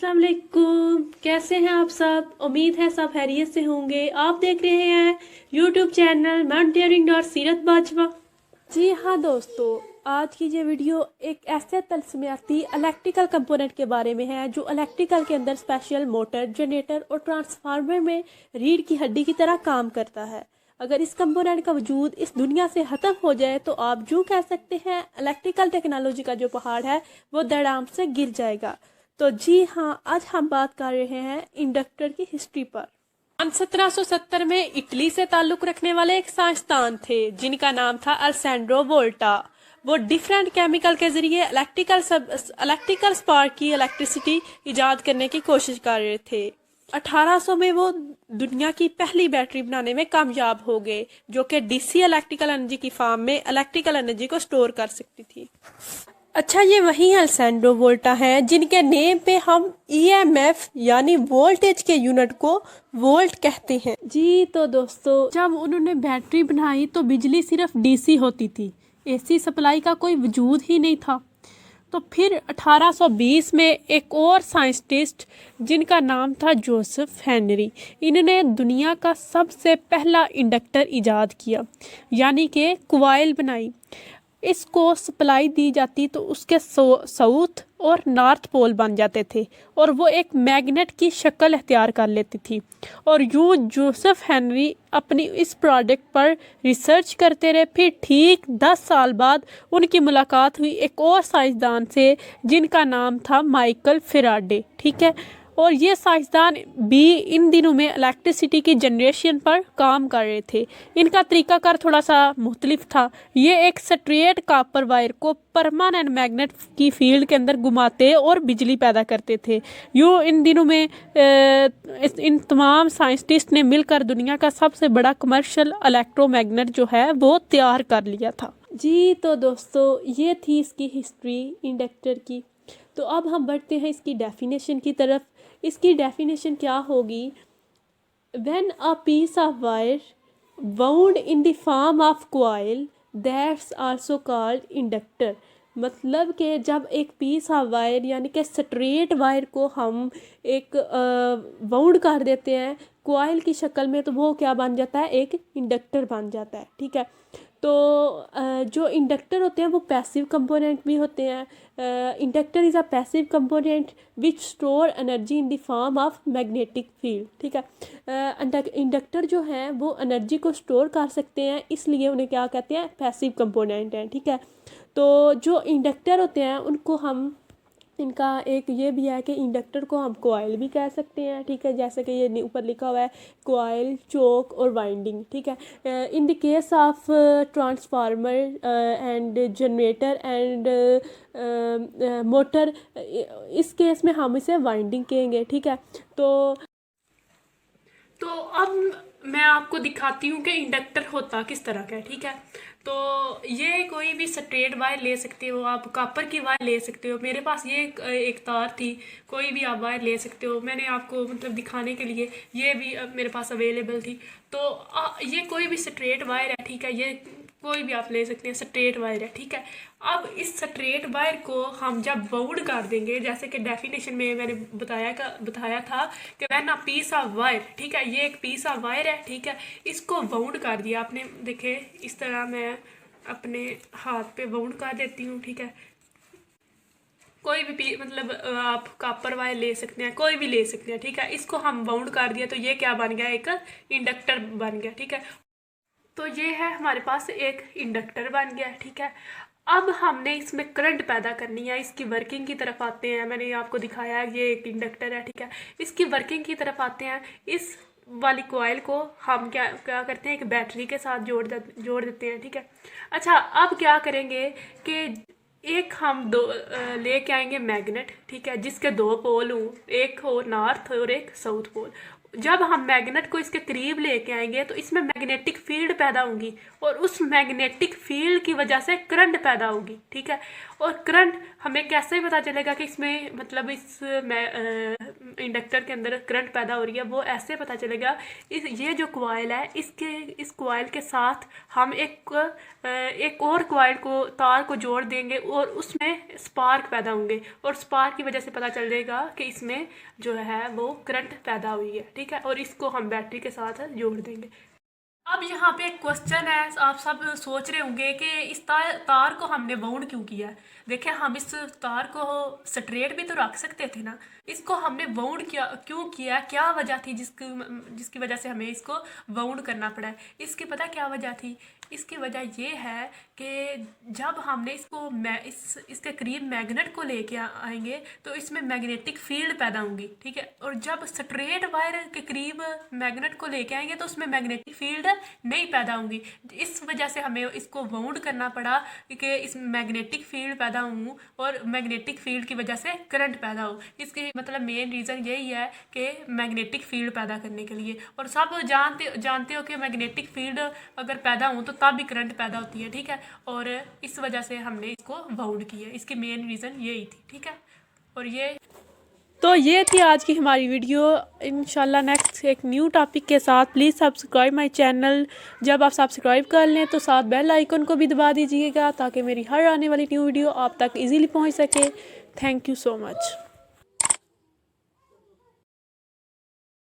अस्सलाम वालेकुम। कैसे हैं आप सब? उम्मीद है सब खैरियत से होंगे। आप देख रहे हैं यूट्यूब चैनल माउंटेनियरिंग डॉट सीरत बाजवा। जी हाँ दोस्तों, आज की ये वीडियो एक ऐसे तलस्मियाती इलेक्ट्रिकल कंपोनेंट के बारे में है जो इलेक्ट्रिकल के अंदर स्पेशल मोटर, जनरेटर और ट्रांसफार्मर में रीढ़ की हड्डी की तरह काम करता है। अगर इस कंपोनेंट का वजूद इस दुनिया से ख़त्म हो जाए तो आप यूँ कह सकते हैं इलेक्ट्रिकल टेक्नोलॉजी का जो पहाड़ है वो धड़ाम से गिर जाएगा। तो जी हाँ, आज हम बात कर रहे हैं इंडक्टर की हिस्ट्री पर। 1770 में इटली से ताल्लुक़ रखने वाले एक साइंसदान थे जिनका नाम था अलेसैंड्रो वोल्टा। वो डिफरेंट केमिकल के जरिए इलेक्ट्रिकल स्पार्क की इलेक्ट्रिसिटी इजाद करने की कोशिश कर रहे थे। 1800 में वो दुनिया की पहली बैटरी बनाने में कामयाब हो गए जो कि डीसी इलेक्ट्रिकल एनर्जी की फॉर्म में इलेक्ट्रिकल एनर्जी को स्टोर कर सकती थी। अच्छा, ये वही अलेसैंड्रो वोल्टा हैं जिनके नेम पे हम ईएमएफ यानी वोल्टेज के यूनिट को वोल्ट कहते हैं। जी तो दोस्तों, जब उन्होंने बैटरी बनाई तो बिजली सिर्फ डीसी होती थी, एसी सप्लाई का कोई वजूद ही नहीं था। तो फिर 1820 में एक और साइंटिस्ट जिनका नाम था जोसेफ हेनरी, इन्होंने दुनिया का सबसे पहला इंडक्टर इजाद किया यानी कि कॉइल बनाई। इसको सप्लाई दी जाती तो उसके साउथ और नॉर्थ पोल बन जाते थे और वो एक मैग्नेट की शक्ल अख्तियार कर लेती थी। और यूँ जोसेफ हेनरी अपनी इस प्रोडक्ट पर रिसर्च करते रहे। फिर ठीक 10 साल बाद उनकी मुलाकात हुई एक और साइंसदान से जिनका नाम था माइकल फेराडे। ठीक है, और ये साइंसदान भी इन दिनों में इलेक्ट्रिसिटी की जनरेशन पर काम कर रहे थे। इनका तरीकाकार थोड़ा सा मुख्तलिफ था। ये एक स्ट्रेट कॉपर वायर को परमानेंट मैग्नेट की फील्ड के अंदर घुमाते और बिजली पैदा करते थे। यूँ इन दिनों में इन तमाम साइंटिस्ट ने मिलकर दुनिया का सबसे बड़ा कमर्शियल इलेक्ट्रोमैग्नेट जो है वो तैयार कर लिया था। जी तो दोस्तों, ये थी इसकी हिस्ट्री इंडक्टर की। तो अब हम बढ़ते हैं इसकी डेफिनेशन की तरफ। इसकी डेफिनेशन क्या होगी? When a piece of wire wound in the form of coil that's also called inductor. मतलब कि जब एक पीस ऑफ वायर यानी कि स्ट्रेट वायर को हम एक वाउंड कर देते हैं कॉइल की शक्ल में तो वो क्या बन जाता है? एक इंडक्टर बन जाता है। ठीक है, तो जो इंडक्टर होते हैं वो पैसिव कंपोनेंट भी होते हैं। Inductor is a passive component which store energy in the form of magnetic field. ठीक है, इंडक्टर जो हैं वो एनर्जी को स्टोर कर सकते हैं, इसलिए उन्हें क्या कहते हैं? पैसिव कंपोनेंट हैं। ठीक है, तो जो इंडक्टर होते हैं उनको हम, इनका एक ये भी है कि इंडक्टर को हम कॉइल भी कह सकते हैं। ठीक है, जैसे कि ये ऊपर लिखा हुआ है कॉइल, चोक और वाइंडिंग। ठीक है, in the case of transformer and generator and motor, इस केस में हम इसे वाइंडिंग कहेंगे। ठीक है, तो अब मैं आपको दिखाती हूँ कि इंडक्टर होता किस तरह का है। ठीक है, तो ये कोई भी स्ट्रेट वायर ले सकते हो, आप कॉपर की वायर ले सकते हो। मेरे पास ये एक तार थी, कोई भी आप वायर ले सकते हो। मैंने आपको मतलब दिखाने के लिए ये भी मेरे पास अवेलेबल थी। तो ये कोई भी स्ट्रेट वायर है। ठीक है, ये कोई भी आप ले सकते हैं, स्ट्रेट वायर है। ठीक है, अब इस स्ट्रेट वायर को हम जब वाउंड कर देंगे, जैसे कि डेफिनेशन में मैंने बताया था कि when a piece of wire, ठीक है, ये एक पीस ऑफ वायर है। ठीक है, इसको वाउंड कर दिया आपने, देखे इस तरह मैं अपने हाथ पे वाउंड कर देती हूँ। ठीक है, कोई भी मतलब आप कॉपर वायर ले सकते हैं, कोई भी ले सकते हैं। ठीक है, इसको हम वाउंड कर दिया तो ये क्या बन गया? एक इंडक्टर बन गया। ठीक है, तो ये है हमारे पास एक इंडक्टर बन गया। ठीक है, अब हमने इसमें करंट पैदा करनी है। इसकी वर्किंग की तरफ आते हैं। मैंने आपको दिखाया है ये एक इंडक्टर है। ठीक है, इसकी वर्किंग की तरफ आते हैं। इस वाली कॉइल को हम क्या करते हैं? एक बैटरी के साथ जोड़ देते हैं। ठीक है, अच्छा, अब क्या करेंगे कि एक हम दो लेके आएंगे मैग्नेट। ठीक है, जिसके 2 पोल हों, एक हो नॉर्थ और एक साउथ पोल। जब हम मैग्नेट को इसके करीब लेके आएंगे तो इसमें मैग्नेटिक फील्ड पैदा होगी और उस मैग्नेटिक फील्ड की वजह से करंट पैदा होगी। ठीक है, और करंट हमें कैसे पता चलेगा कि इसमें मतलब इस इंडक्टर के अंदर करंट पैदा हो रही है? वो ऐसे पता चलेगा, ये जो कॉइल है इस कॉइल के साथ हम एक और कॉइल को, तार को जोड़ देंगे और उसमें स्पार्क पैदा होंगे, और स्पार्क की वजह से पता चल जाएगा कि इसमें जो है वो करंट पैदा हुई है। ठीक है, और इसको हम बैटरी के साथ जोड़ देंगे। अब यहाँ पे एक क्वेश्चन है, आप सब सोच रहे होंगे कि इस तार को हमने बाउंड क्यों किया है? देखिए, हम इस तार को स्ट्रेट भी तो रख सकते थे ना, इसको हमने बाउंड क्यों किया? क्या वजह थी जिसकी वजह से हमें इसको बाउंड करना पड़ा है? इसकी पता क्या वजह थी? इसकी वजह ये है कि जब हमने इसको इसके करीब मैग्नेट को लेके आएंगे तो इसमें मैग्नेटिक फील्ड पैदा होंगी। ठीक है, और जब स्ट्रेट वायर के करीब मैग्नेट को लेके आएंगे तो उसमें मैग्नेटिक फील्ड नहीं पैदा होंगी। इस वजह से हमें इसको बाउंड करना पड़ा कि इस मैग्नेटिक फील्ड पैदा हो और मैग्नेटिक फील्ड की वजह से करंट पैदा हो। इसके मतलब मेन रीज़न यही है कि मैग्नेटिक फील्ड पैदा करने के लिए। और सब जानते हो कि मैग्नेटिक फील्ड अगर पैदा हो तो तब भी करंट पैदा होती है। ठीक है, और इस वजह से हमने इसको बाउंड किया, इसकी मेन रीज़न यही थी। ठीक है, और ये थी आज की हमारी वीडियो। इंशाल्लाह नेक्स्ट एक न्यू टॉपिक के साथ। Please subscribe my channel. जब आप सब्सक्राइब कर लें तो साथ बेल आइकन को भी दबा दीजिएगा ताकि मेरी हर आने वाली न्यू वीडियो आप तक इजीली पहुंच सके। Thank you so much.